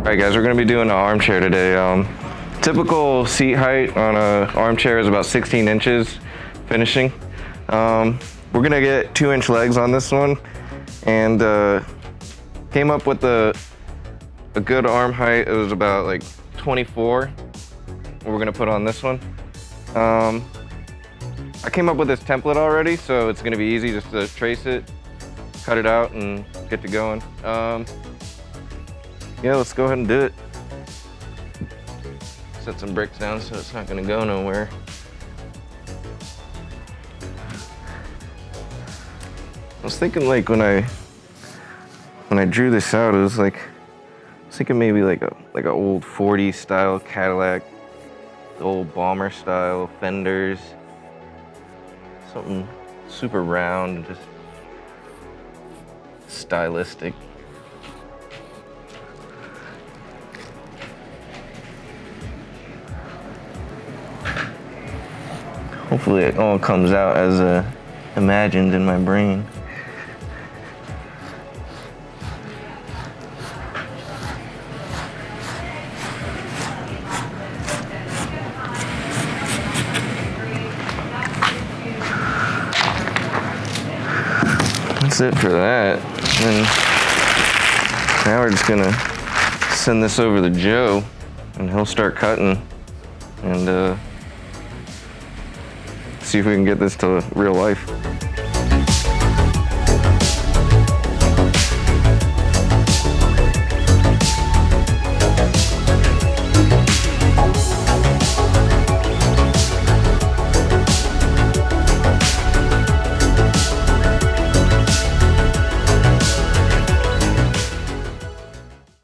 Alright guys, we're going to be doing an armchair today. Typical seat height on an armchair is about 16 inches finishing. We're going to get 2-inch legs on this one, and came up with a good arm height. It was about like 24. We're going to put on this one. I came up with this template already, so it's going to be easy just to trace it, cut it out, and get to going. Yeah, let's go ahead and do it. Set some bricks down so it's not gonna go nowhere. I was thinking like when I drew this out, it was like, I was thinking maybe like a old 40s style Cadillac, the old bomber style fenders, something super round, just stylistic. Hopefully it all comes out as imagined in my brain. That's it for that. And now we're just gonna send this over to Joe, and he'll start cutting and see if we can get this to real life.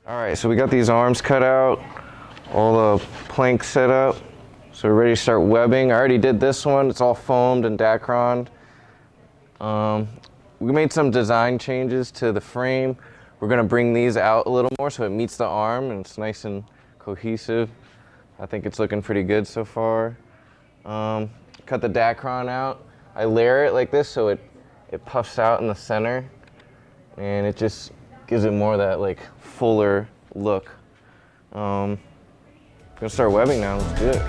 All right, so we got these arms cut out, all the planks set up. So we're ready to start webbing. I already did this one. It's all foamed and dacroned. We made some design changes to the frame. We're gonna bring these out a little more so it meets the arm and it's nice and cohesive. I think it's looking pretty good so far. Cut the dacron out. I layer it like this so it puffs out in the center, and it just gives it more of that like fuller look. I'm gonna start webbing now. Let's do it.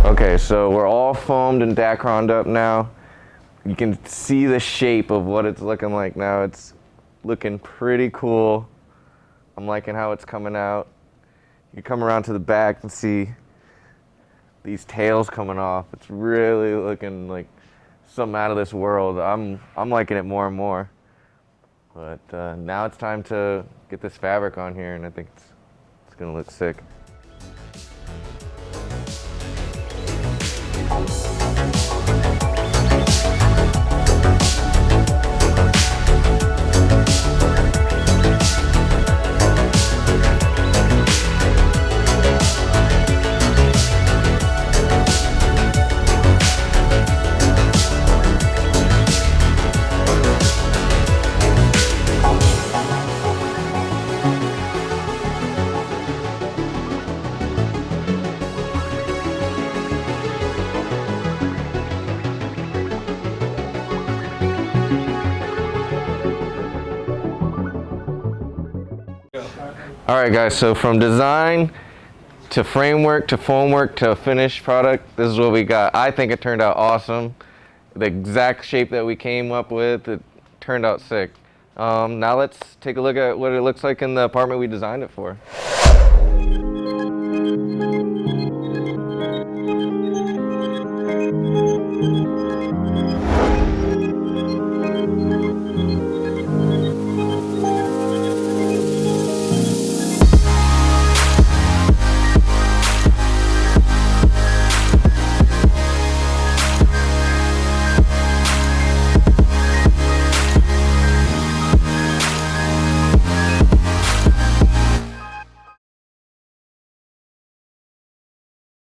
Okay, so we're all foamed and dacroned up now. You can see the shape of what it's looking like now. It's looking pretty cool. I'm liking how it's coming out. You come around to the back and see these tails coming off. It's really looking like something out of this world. I'm liking it more and more. But now it's time to get this fabric on here, and I think it's gonna look sick. All right guys, so from design to framework to foam work to finished product, this is what we got. I think it turned out awesome. The exact shape that we came up with, it turned out sick. Now let's take a look at what it looks like in the apartment we designed it for.